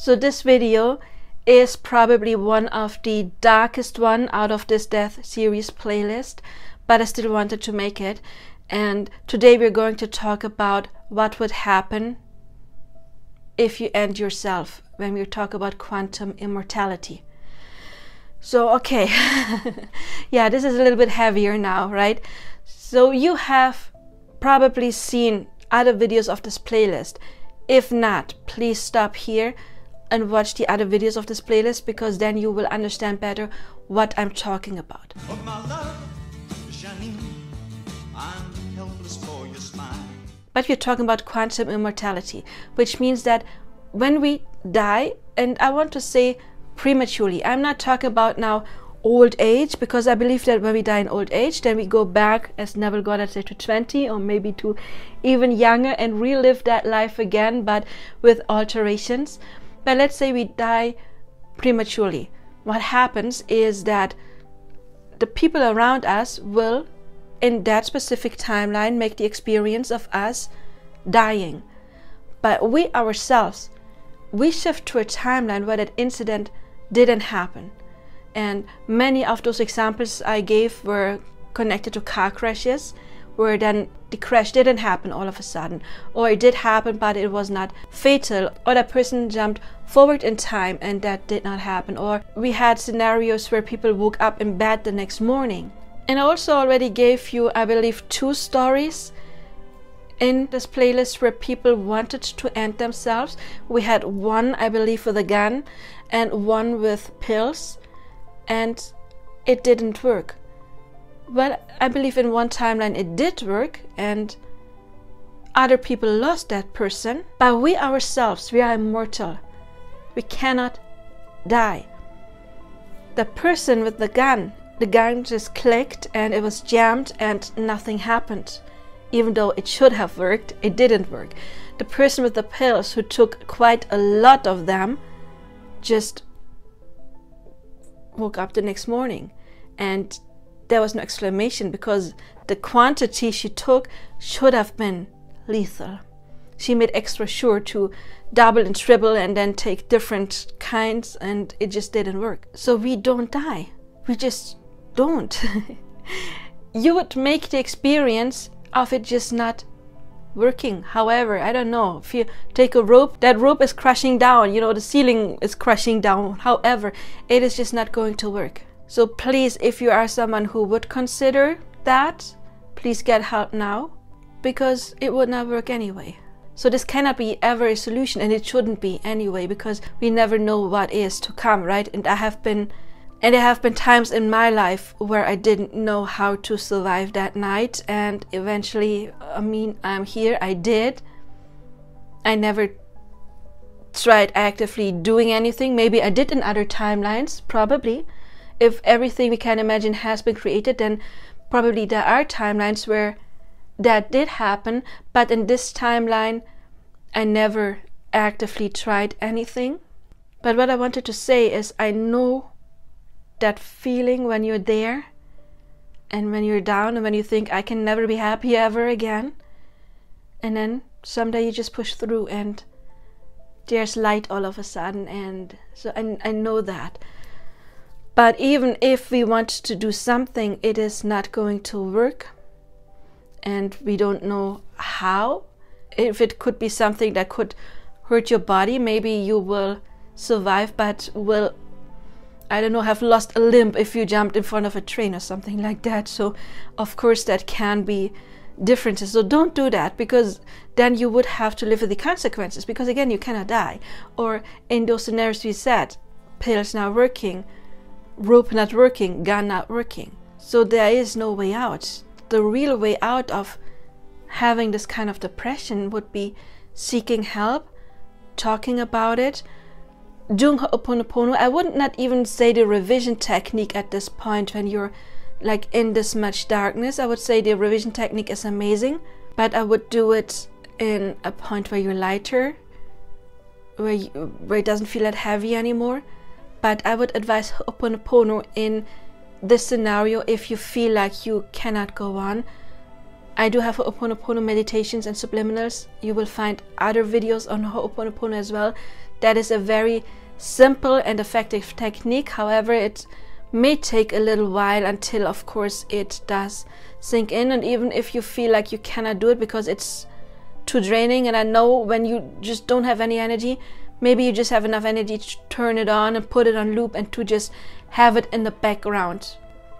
So this video is probably one of the darkest one out of this death series playlist, but I still wanted to make it. And today we're going to talk about what would happen if you end yourself when we talk about quantum immortality. So okay, yeah, this is a little bit heavier now, right? So you have probably seen other videos of this playlist. If not, please stop here and watch the other videos of this playlist, because then you will understand better what I'm talking about. Oh, my love, Janine, I'm helpless for your smile. But we're talking about quantum immortality, which means that when we die, and I want to say prematurely, I'm not talking about now old age, because I believe that when we die in old age, then we go back, as Neville Goddard said, to 20 or maybe to even younger and relive that life again, but with alterations. But let's say we die prematurely. What happens is that the people around us will, in that specific timeline, make the experience of us dying. But we ourselves, we shift to a timeline where that incident didn't happen. And many of those examples I gave were connected to car crashes, where then the crash didn't happen all of a sudden, or it did happen but it was not fatal, or that person jumped forward in time and that did not happen. Or we had scenarios where people woke up in bed the next morning. And I also already gave you, I believe, 2 stories in this playlist where people wanted to end themselves. We had one, I believe, with a gun and one with pills, and it didn't work. Well, I believe in one timeline it did work and other people lost that person. But we ourselves, we are immortal. We cannot die. The person with the gun just clicked and it was jammed and nothing happened. Even though it should have worked, it didn't work. The person with the pills, who took quite a lot of them, just woke up the next morning and there was no exclamation, because the quantity she took should have been lethal. She made extra sure to double and triple and then take different kinds, and it just didn't work. So we don't die. We just don't. You would make the experience of it just not working. However, I don't know, if you take a rope, that rope is crashing down, you know, the ceiling is crashing down. However, it is just not going to work. So please, if you are someone who would consider that, please get help now, because it would not work anyway. So this cannot be ever a solution, and it shouldn't be anyway, because we never know what is to come, right? And there have been times in my life where I didn't know how to survive that night, and eventually, I mean, I'm here. I did. I never tried actively doing anything. Maybe I did in other timelines, probably. If everything we can imagine has been created, then probably there are timelines where that did happen, but in this timeline I never actively tried anything. But what I wanted to say is, I know that feeling when you're there and when you're down and when you think, I can never be happy ever again, and then someday you just push through and there's light all of a sudden. And so I know that. But even if we want to do something, it is not going to work, and we don't know how. If it could be something that could hurt your body, maybe you will survive, but will, I don't know, have lost a limb if you jumped in front of a train or something like that. So of course that can be differences. So don't do that, because then you would have to live with the consequences, because again, you cannot die. Or in those scenarios we said, pills not working, rope not working, gun not working. So there is no way out. The real way out of having this kind of depression would be seeking help, talking about it, doing Ho'oponopono. I would not even say the revision technique at this point when you're like in this much darkness. I would say the revision technique is amazing, but I would do it in a point where you're lighter, where it doesn't feel that heavy anymore. But I would advise Ho'oponopono in this scenario if you feel like you cannot go on. I do have Ho'oponopono meditations and subliminals. You will find other videos on Ho'oponopono as well That is a very simple and effective technique. However, it may take a little while until, of course, it does sink in. And even if you feel like you cannot do it because it's too draining, and I know when you just don't have any energy, maybe you just have enough energy to turn it on and put it on loop and to just have it in the background.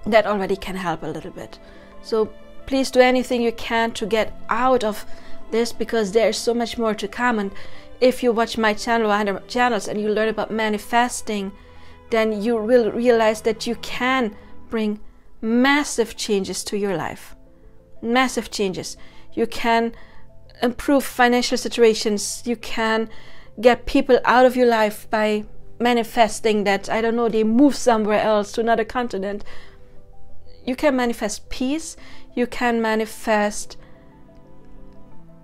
That already can help a little bit. So please do anything you can to get out of this, because there is so much more to come. And if you watch my channel or other channels and you learn about manifesting, then you will realize that you can bring massive changes to your life. Massive changes. You can improve financial situations. You can get people out of your life by manifesting that, I don't know, they move somewhere else to another continent. You can manifest peace. You can manifest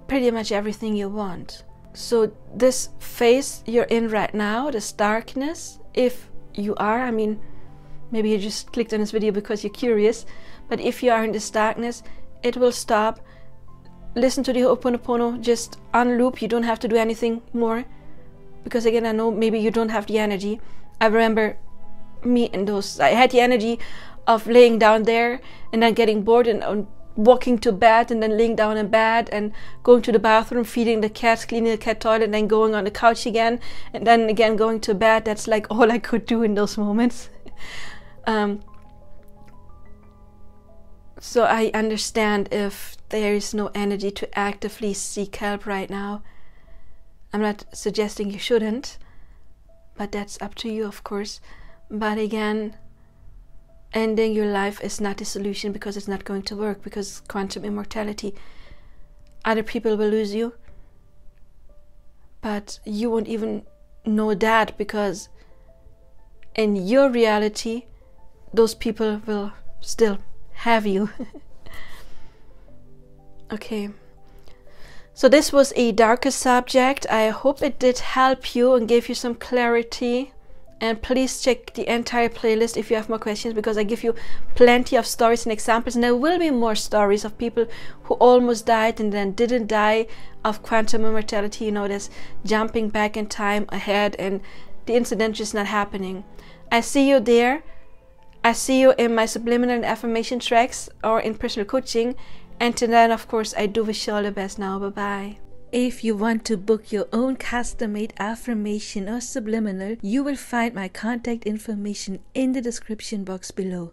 pretty much everything you want. So this phase you're in right now, this darkness, if you are, I mean, maybe you just clicked on this video because you're curious, but if you are in this darkness, it will stop. Listen to the Ho'oponopono just on loop. You don't have to do anything more, because again, I know maybe you don't have the energy. I remember me in those, I had the energy of laying down there and then getting bored and walking to bed and then laying down in bed and going to the bathroom, feeding the cats, cleaning the cat toilet, and then going on the couch again, and then again going to bed. That's like all I could do in those moments. So I understand if there is no energy to actively seek help right now. I'm not suggesting you shouldn't, but that's up to you, of course. But again, ending your life is not the solution, because it's not going to work, because quantum immortality. Other people will lose you, but you won't even know that, because in your reality, those people will still have you. Okay. So this was a darker subject. I hope it did help you and gave you some clarity. And please check the entire playlist if you have more questions, because I give you plenty of stories and examples, and there will be more stories of people who almost died and then didn't die of quantum immortality. You know, this jumping back in time ahead and the incident just not happening. I see you there. I see you in my subliminal and affirmation tracks or in personal coaching. And to then, of course, I do wish you all the best now. Bye-bye. If you want to book your own custom-made affirmation or subliminal, you will find my contact information in the description box below.